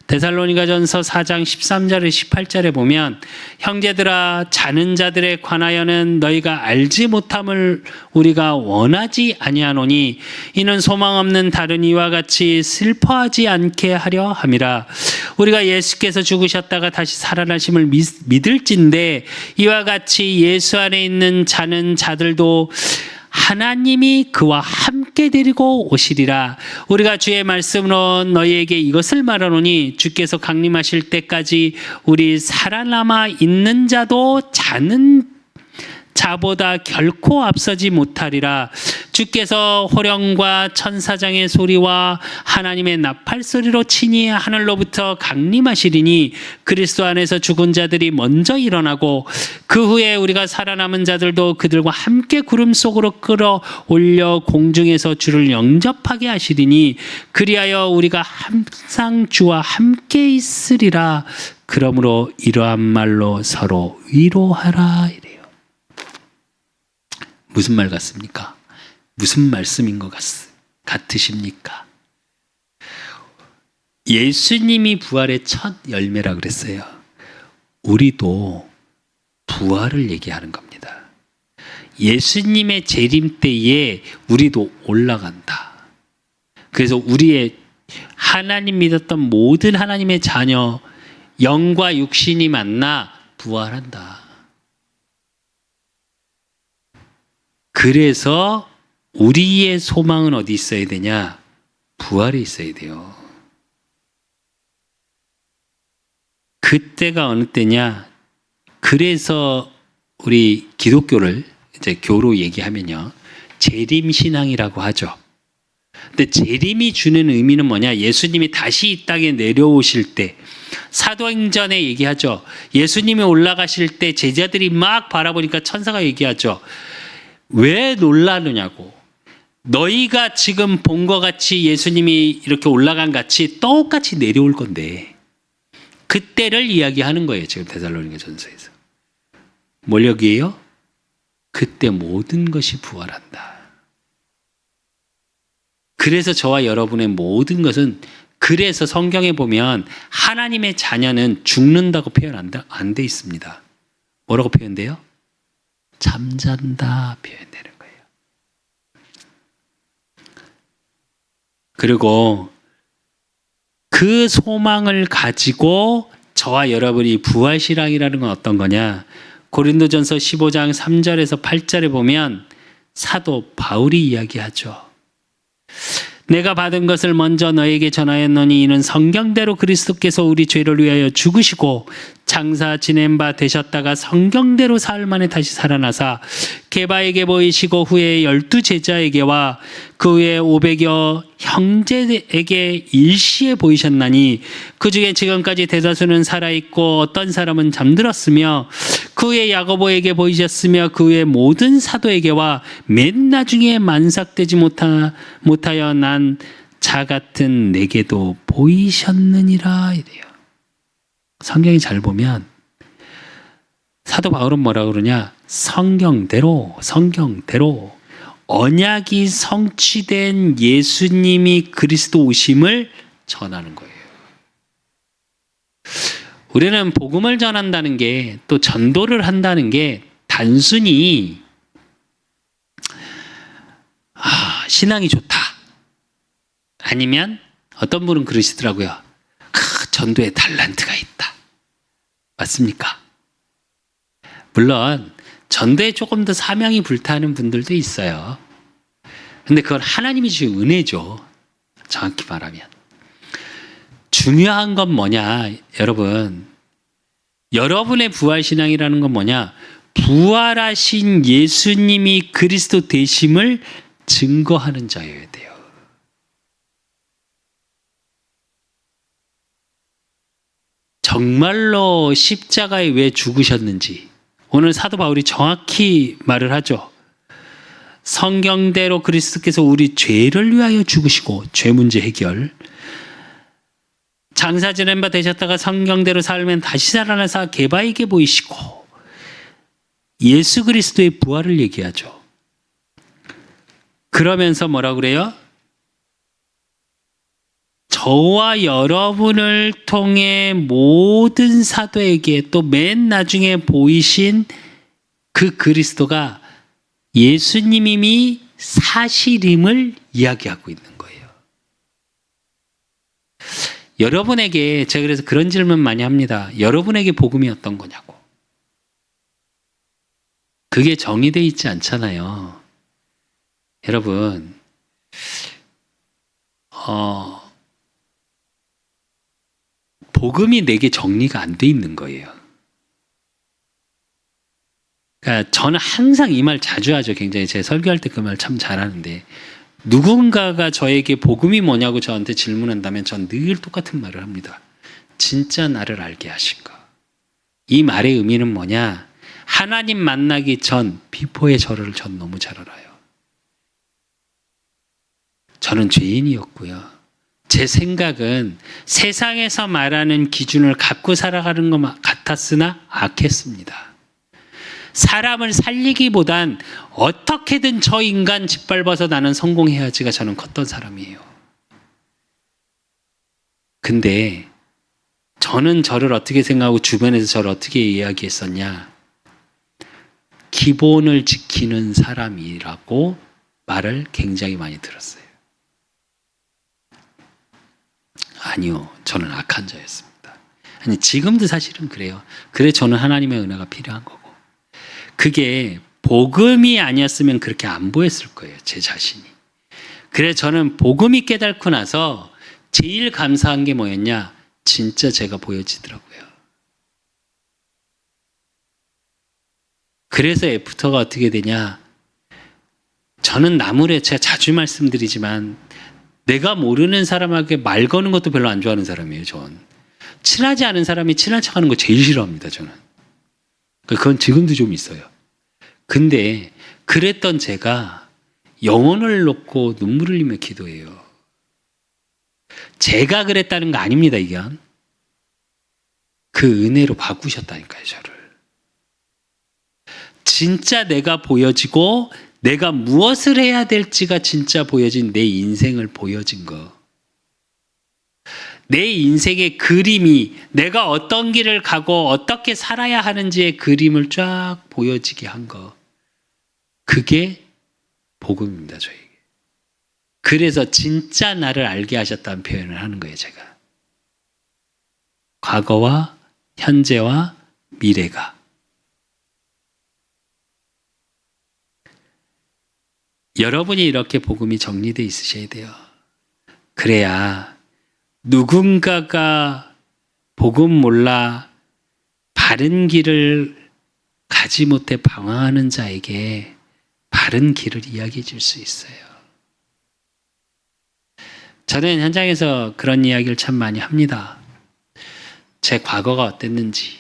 데살로니가전서 4장 13절에 18절에 보면 형제들아 자는 자들에 관하여는 너희가 알지 못함을 우리가 원하지 아니하노니 이는 소망 없는 다른 이와 같이 슬퍼하지 않게 하려 함이라. 우리가 예수께서 죽으셨다가 다시 살아나심을 믿을진데 이와 같이 예수 안에 있는 자는 자들도 하나님이 그와 함께 데리고 오시리라. 우리가 주의 말씀으로 너희에게 이것을 말하노니 주께서 강림하실 때까지 우리 살아남아 있는 자도 자는 자보다 결코 앞서지 못하리라. 주께서 호령과 천사장의 소리와 하나님의 나팔 소리로 친히 하늘로부터 강림하시리니 그리스도 안에서 죽은 자들이 먼저 일어나고 그 후에 우리가 살아남은 자들도 그들과 함께 구름 속으로 끌어올려 공중에서 주를 영접하게 하시리니 그리하여 우리가 항상 주와 함께 있으리라. 그러므로 이러한 말로 서로 위로하라. 이래요. 무슨 말 같습니까? 무슨 말씀인 것 같으십니까? 예수님이 부활의 첫 열매라 그랬어요. 우리도 부활을 얘기하는 겁니다. 예수님의 재림 때에 우리도 올라간다. 그래서 우리의 하나님 믿었던 모든 하나님의 자녀, 영과 육신이 만나 부활한다. 그래서 우리의 소망은 어디 있어야 되냐? 부활에 있어야 돼요. 그때가 어느 때냐? 그래서 우리 기독교를 이제 교로 얘기하면요, 재림신앙이라고 하죠. 근데 재림이 주는 의미는 뭐냐? 예수님이 다시 이 땅에 내려오실 때, 사도행전에 얘기하죠. 예수님이 올라가실 때 제자들이 막 바라보니까 천사가 얘기하죠. 왜 놀라느냐고. 너희가 지금 본 것 같이 예수님이 이렇게 올라간 같이 똑같이 내려올 건데, 그때를 이야기하는 거예요. 지금 데살로니가전서에서. 뭘 여기에요? 그때 모든 것이 부활한다. 그래서 저와 여러분의 모든 것은, 그래서 성경에 보면 하나님의 자녀는 죽는다고 표현 안 돼 있습니다. 뭐라고 표현돼요? 잠잔다 표현되는 거예요. 그리고 그 소망을 가지고 저와 여러분이 부활신앙이라는 건 어떤 거냐? 고린도전서 15장 3절에서 8절에 보면 사도 바울이 이야기하죠. 내가 받은 것을 먼저 너에게 전하였노니 이는 성경대로 그리스도께서 우리 죄를 위하여 죽으시고 장사 지낸 바 되셨다가 성경대로 사흘 만에 다시 살아나사 게바에게 보이시고 후에 12 제자에게와 그 후에 500여 형제에게 일시에 보이셨나니 그 중에 지금까지 대다수는 살아있고 어떤 사람은 잠들었으며 그 후에 야고보에게 보이셨으며 그 후에 모든 사도에게와 맨 나중에 만삭되지 못하여 난 자 같은 내게도 보이셨느니라 이래요. 성경이 잘 보면 사도 바울은 뭐라고 그러냐? 성경대로 언약이 성취된 예수님이 그리스도 오심을 전하는 거예요. 우리는 복음을 전한다는 게, 또 전도를 한다는 게 단순히 신앙이 좋다, 아니면 어떤 분은 그러시더라고요. 전도에 달란트가 있다. 맞습니까? 물론 전도에 조금 더 사명이 불타는 분들도 있어요. 근데 그건 하나님이 주신 은혜죠. 정확히 말하면. 중요한 건 뭐냐, 여러분. 여러분의 부활신앙이라는 건 뭐냐? 부활하신 예수님이 그리스도 되심을 증거하는 자여야 돼요. 정말로 십자가에 왜 죽으셨는지 오늘 사도 바울이 정확히 말을 하죠. 성경대로 그리스도께서 우리 죄를 위하여 죽으시고, 죄 문제 해결. 장사 지낸 바 되셨다가 성경대로 살면 다시 살아나사 게바에게 보이시고, 예수 그리스도의 부활을 얘기하죠. 그러면서 뭐라고 그래요? 저와 여러분을 통해 모든 사도에게 또 맨 나중에 보이신 그 그리스도가 예수님이 사실임을 이야기하고 있는 거예요. 여러분에게, 제가 그래서 그런 질문 많이 합니다. 여러분에게 복음이 어떤 거냐고. 그게 정의되어 있지 않잖아요. 여러분, 복음이 내게 정리가 안 돼 있는 거예요. 그러니까 저는 항상 이 말 자주 하죠. 굉장히 제 설교할 때 그 말 참 잘하는데, 누군가가 저에게 복음이 뭐냐고 저한테 질문한다면 전 늘 똑같은 말을 합니다. 진짜 나를 알게 하신가. 이 말의 의미는 뭐냐? 하나님 만나기 전, 비포의 저를 전 너무 잘 알아요. 저는 죄인이었고요. 제 생각은 세상에서 말하는 기준을 갖고 살아가는 것 같았으나 악했습니다. 사람을 살리기보단 어떻게든 저 인간 짓밟아서 나는 성공해야지가 저는 컸던 사람이에요. 근데 저는 저를 어떻게 생각하고 주변에서 저를 어떻게 이야기했었냐? 기본을 지키는 사람이라고 말을 굉장히 많이 들었어요. 아니요. 저는 악한 자였습니다. 아니, 지금도 사실은 그래요. 그래 저는 하나님의 은혜가 필요한 거고. 그게 복음이 아니었으면 그렇게 안 보였을 거예요. 제 자신이. 그래 저는 복음이 깨닫고 나서 제일 감사한 게 뭐였냐? 진짜 제가 보여지더라고요. 그래서 애프터가 어떻게 되냐? 저는 나무래 제가 자주 말씀드리지만 내가 모르는 사람에게 말 거는 것도 별로 안 좋아하는 사람이에요. 전 친하지 않은 사람이 친한 척하는 거 제일 싫어합니다. 저는. 그건 지금도 좀 있어요. 근데 그랬던 제가 영혼을 놓고 눈물을 흘리며 기도해요. 제가 그랬다는 거 아닙니다. 이건 그 은혜로 바꾸셨다니까요. 저를. 진짜 내가 보여지고 내가 무엇을 해야 될지가 진짜 보여진 내 인생을 보여진 거. 내 인생의 그림이 내가 어떤 길을 가고 어떻게 살아야 하는지의 그림을 쫙 보여지게 한 거. 그게 복음입니다. 저에게. 그래서 진짜 나를 알게 하셨다는 표현을 하는 거예요. 제가. 과거와 현재와 미래가. 여러분이 이렇게 복음이 정리되어 있으셔야 돼요. 그래야 누군가가 복음 몰라 바른 길을 가지 못해 방황하는 자에게 바른 길을 이야기해 줄 수 있어요. 저는 현장에서 그런 이야기를 참 많이 합니다. 제 과거가 어땠는지.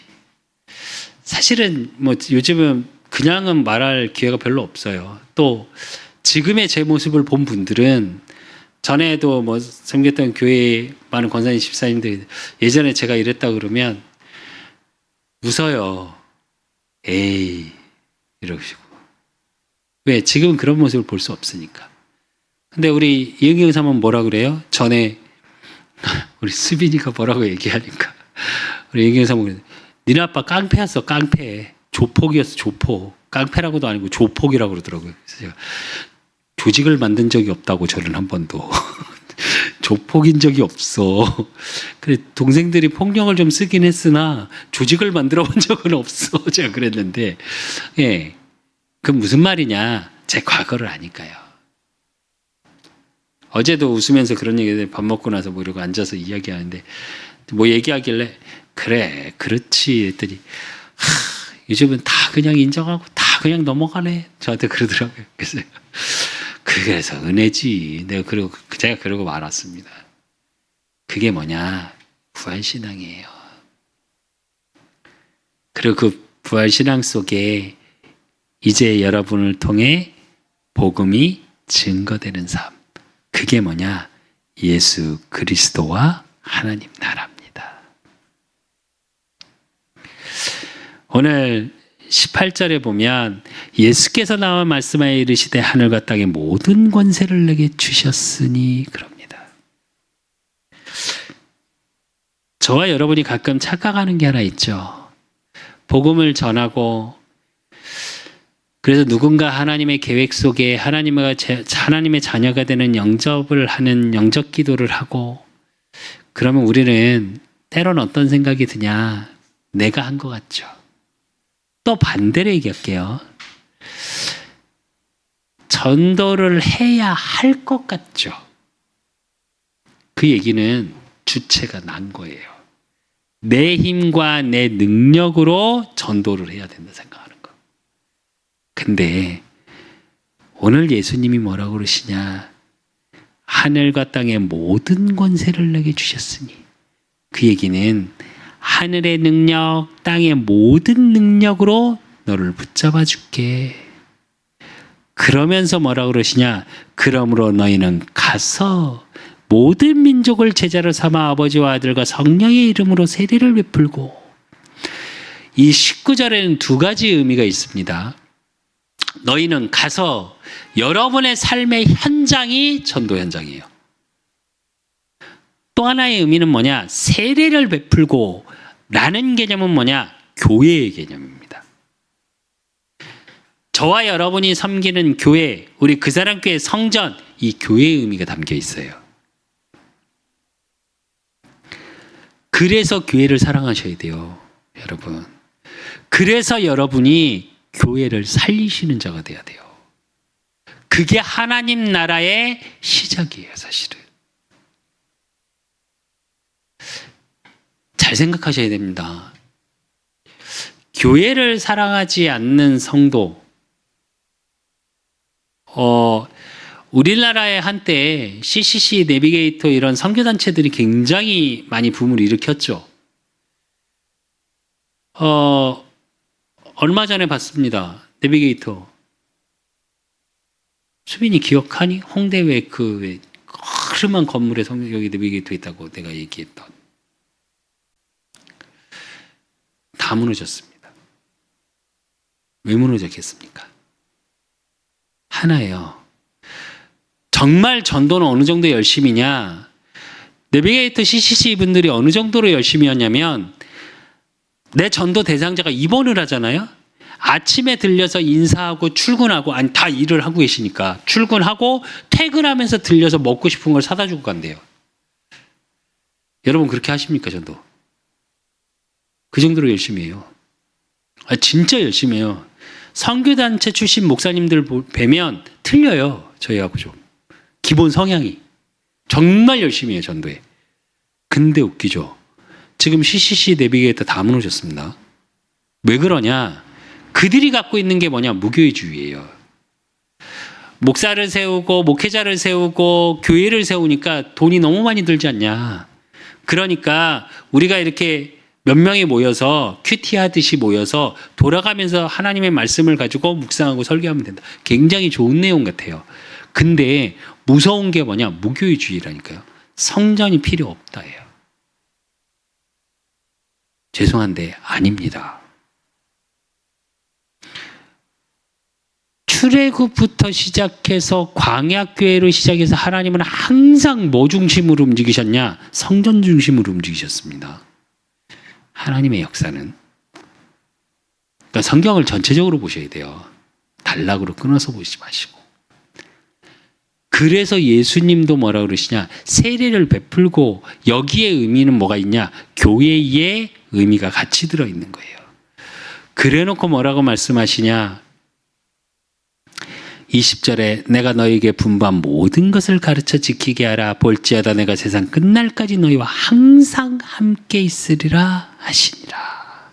사실은 뭐 요즘은 그냥은 말할 기회가 별로 없어요. 또 지금의 제 모습을 본 분들은 전에도 뭐 섬겼던 교회에 많은 권사님 집사님들 예전에 제가 이랬다 그러면 웃어요. 에이 이러시고. 왜? 지금은 그런 모습을 볼 수 없으니까. 근데 우리 이은경 사모는 뭐라 그래요? 전에 우리 수빈이가 뭐라고 얘기하니까 우리 이은경 사모는 니네 아빠 깡패였어. 깡패. 조폭이었어. 조폭. 깡패라고도 아니고 조폭이라고 그러더라고요. 그래서 제가 조직을 만든 적이 없다고 저는 한 번도. 조폭인 적이 없어. 그래 동생들이 폭력을 좀 쓰긴 했으나 조직을 만들어 본 적은 없어. 제가 그랬는데 예, 그 무슨 말이냐. 제 과거를 아니까요. 어제도 웃으면서 그런 얘기 밥 먹고 나서 뭐 이러고 앉아서 이야기하는데 뭐 얘기하길래 그래 그렇지 했더니 요즘은 다 그냥 인정하고 다 그냥 넘어가네. 저한테 그러더라고요. 그래서 은혜지. 제가 그러고 말았습니다. 그게 뭐냐? 부활신앙이에요. 그리고 그 부활신앙 속에 이제 여러분을 통해 복음이 증거되는 삶. 그게 뭐냐? 예수 그리스도와 하나님 나라입니다. 오늘 18절에 보면 예수께서 나와 말씀하여 이르시되 하늘과 땅의 모든 권세를 내게 주셨으니 그럽니다. 저와 여러분이 가끔 착각하는 게 하나 있죠. 복음을 전하고 그래서 누군가 하나님의 계획 속에 하나님의 자녀가 되는 영접을 하는 영접 기도를 하고 그러면 우리는 때로는 어떤 생각이 드냐? 내가 한 것 같죠. 또 반대로 얘기할게요. 전도를 해야 할 것 같죠. 그 얘기는 주체가 난 거예요. 내 힘과 내 능력으로 전도를 해야 된다 생각하는 거. 근데 오늘 예수님이 뭐라고 그러시냐? 하늘과 땅의 모든 권세를 내게 주셨으니. 그 얘기는 하늘의 능력, 땅의 모든 능력으로 너를 붙잡아 줄게. 그러면서 뭐라고 그러시냐? 그러므로 너희는 가서 모든 민족을 제자로 삼아 아버지와 아들과 성령의 이름으로 세례를 베풀고. 이 19절에는 두 가지 의미가 있습니다. 너희는 가서 여러분의 삶의 현장이 전도 현장이에요. 또 하나의 의미는 뭐냐? 세례를 베풀고 라는 개념은 뭐냐? 교회의 개념입니다. 저와 여러분이 섬기는 교회, 우리 그 사람 교회 성전, 이 교회의 의미가 담겨 있어요. 그래서 교회를 사랑하셔야 돼요, 여러분. 그래서 여러분이 교회를 살리시는 자가 돼야 돼요. 그게 하나님 나라의 시작이에요, 사실은. 잘 생각하셔야 됩니다. 교회를 사랑하지 않는 성도, 우리나라에 한때 CCC, 내비게이터 이런 선교단체들이 굉장히 많이 붐을 일으켰죠. 얼마 전에 봤습니다. 내비게이터. 수빈이 기억하니? 홍대 왜 그 흐름한 건물에 여기 내비게이터 있다고 내가 얘기했던. 다 무너졌습니다. 왜 무너졌겠습니까? 하나예요. 정말 전도는 어느 정도 열심히냐? 내비게이터 CCC 분들이 어느 정도로 열심히였냐면 내 전도 대상자가 입원을 하잖아요. 아침에 들려서 인사하고 출근하고, 아니 다 일을 하고 계시니까 출근하고 퇴근하면서 들려서 먹고 싶은 걸 사다 주고 간대요. 여러분 그렇게 하십니까? 전도 그 정도로 열심히 해요. 진짜 열심히 해요. 선교단체 출신 목사님들 뵈면 틀려요. 저희하고 좀 기본 성향이 정말 열심히 해요, 전도에. 근데 웃기죠. 지금 CCC 내비게이터 다 무너졌습니다. 왜 그러냐? 그들이 갖고 있는 게 뭐냐? 무교회주의예요. 목사를 세우고 목회자를 세우고 교회를 세우니까 돈이 너무 많이 들지 않냐? 그러니까 우리가 이렇게 몇 명이 모여서 큐티 하듯이 모여서 돌아가면서 하나님의 말씀을 가지고 묵상하고 설교하면 된다. 굉장히 좋은 내용 같아요. 근데 무서운 게 뭐냐? 무교회주의라니까요. 성전이 필요 없다예요. 죄송한데 아닙니다. 출애굽부터 시작해서 광야교회로 시작해서 하나님은 항상 뭐 중심으로 움직이셨냐? 성전 중심으로 움직이셨습니다. 하나님의 역사는. 그러니까 성경을 전체적으로 보셔야 돼요. 단락으로 끊어서 보시지 마시고. 그래서 예수님도 뭐라 그러시냐? 세례를 베풀고 여기에 의미는 뭐가 있냐? 교회의 의미가 같이 들어있는 거예요. 그래놓고 뭐라고 말씀하시냐? 20절에 내가 너에게 분부한 모든 것을 가르쳐 지키게 하라. 볼지어다 내가 세상 끝날까지 너희와 항상 함께 있으리라 하시니라.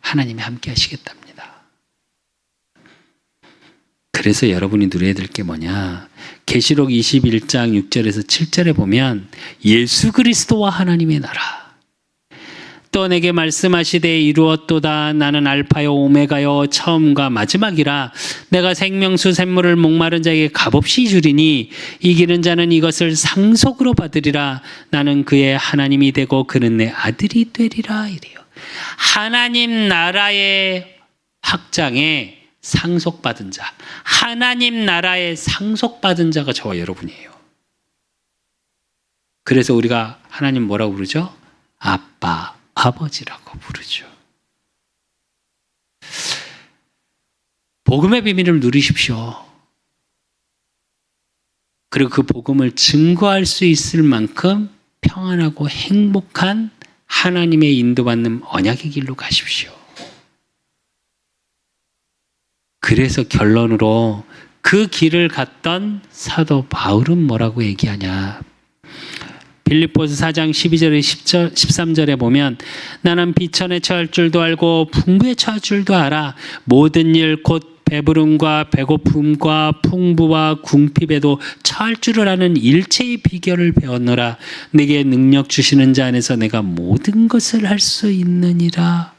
하나님이 함께 하시겠답니다. 그래서 여러분이 누려야 될 게 뭐냐? 계시록 21장 6절에서 7절에 보면 예수 그리스도와 하나님의 나라. 또 내게 말씀하시되 이루었도다. 나는 알파요 오메가요 처음과 마지막이라. 내가 생명수 샘물을 목마른 자에게 값없이 주리니 이기는 자는 이것을 상속으로 받으리라. 나는 그의 하나님이 되고 그는 내 아들이 되리라. 이래요. 하나님 나라의 확장에 상속받은 자, 하나님 나라의 상속받은 자가 저와 여러분이에요. 그래서 우리가 하나님 뭐라고 부르죠? 아빠, 아버지라고 부르죠. 복음의 비밀을 누리십시오. 그리고 그 복음을 증거할 수 있을 만큼 평안하고 행복한 하나님의 인도받는 언약의 길로 가십시오. 그래서 결론으로 그 길을 갔던 사도 바울은 뭐라고 얘기하냐? 빌립보서 4장 12절에 13절에 보면 나는 비천에 처할 줄도 알고 풍부에 처할 줄도 알아. 모든 일 곧 배부름과 배고픔과 풍부와 궁핍에도 처할 줄을 아는 일체의 비결을 배웠노라. 내게 능력 주시는 자 안에서 내가 모든 것을 할 수 있느니라.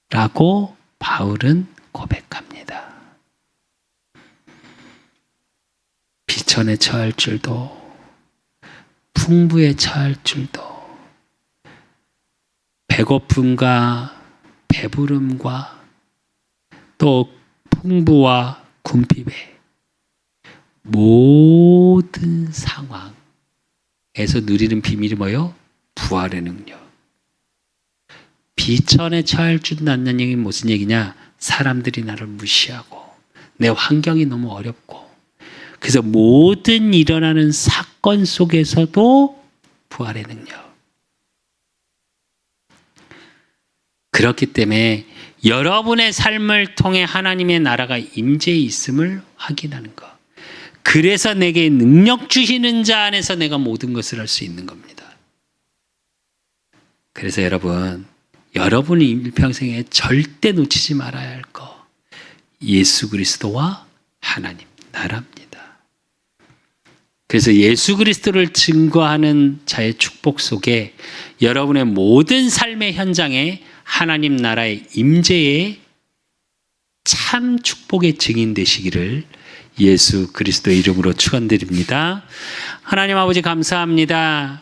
라고 바울은 고백합니다. 비천에 처할 줄도 풍부에 처할 줄도 배고픔과 배부름과 또 풍부와 궁핍의 모든 상황에서 누리는 비밀이 뭐요? 부활의 능력. 비천에 처할 줄 않는 얘기는 무슨 얘기냐? 사람들이 나를 무시하고 내 환경이 너무 어렵고 그래서 모든 일어나는 사건 속에서도 부활의 능력. 그렇기 때문에 여러분의 삶을 통해 하나님의 나라가 임재해 있음을 확인하는 것. 그래서 내게 능력 주시는 자 안에서 내가 모든 것을 할 수 있는 겁니다. 그래서 여러분, 여러분이 일평생에 절대 놓치지 말아야 할 것. 예수 그리스도와 하나님 나라입니다. 그래서 예수 그리스도를 증거하는 자의 축복 속에 여러분의 모든 삶의 현장에 하나님 나라의 임재의 참 축복의 증인 되시기를 예수 그리스도의 이름으로 축원드립니다. 하나님 아버지 감사합니다.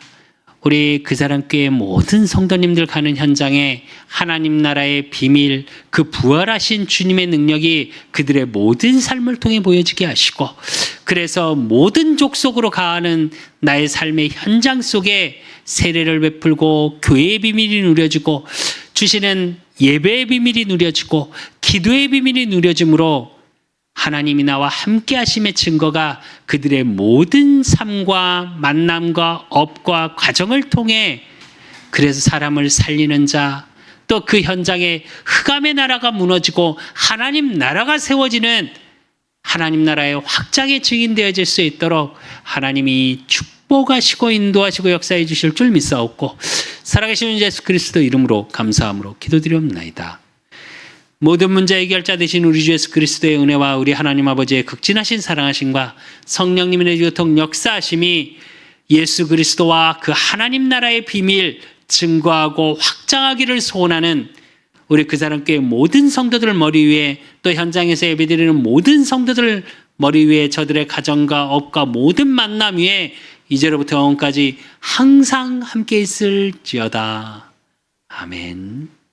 우리 그 사람 교회 모든 성도님들 가는 현장에 하나님 나라의 비밀, 그 부활하신 주님의 능력이 그들의 모든 삶을 통해 보여지게 하시고, 그래서 모든 족속으로 가는 나의 삶의 현장 속에 세례를 베풀고 교회의 비밀이 누려지고 주시는 예배의 비밀이 누려지고 기도의 비밀이 누려짐으로 하나님이 나와 함께 하심의 증거가 그들의 모든 삶과 만남과 업과 과정을 통해 그래서 사람을 살리는 자, 또 그 현장에 흑암의 나라가 무너지고 하나님 나라가 세워지는 하나님 나라의 확장의 증인되어질 수 있도록 하나님이 축복하시고 인도하시고 역사해 주실 줄 믿사옵고 살아계신 예수 그리스도 이름으로 감사함으로 기도드리옵나이다. 모든 문제 해결자 되신 우리 주 예수 그리스도의 은혜와 우리 하나님 아버지의 극진하신 사랑하심과 성령님의 교통 역사하심이 예수 그리스도와 그 하나님 나라의 비밀 증거하고 확장하기를 소원하는 우리 그 사람 교회 모든 성도들 머리 위에 또 현장에서 예배드리는 모든 성도들 머리 위에 저들의 가정과 업과 모든 만남 위에 이제로부터 영원까지 항상 함께 있을지어다. 아멘.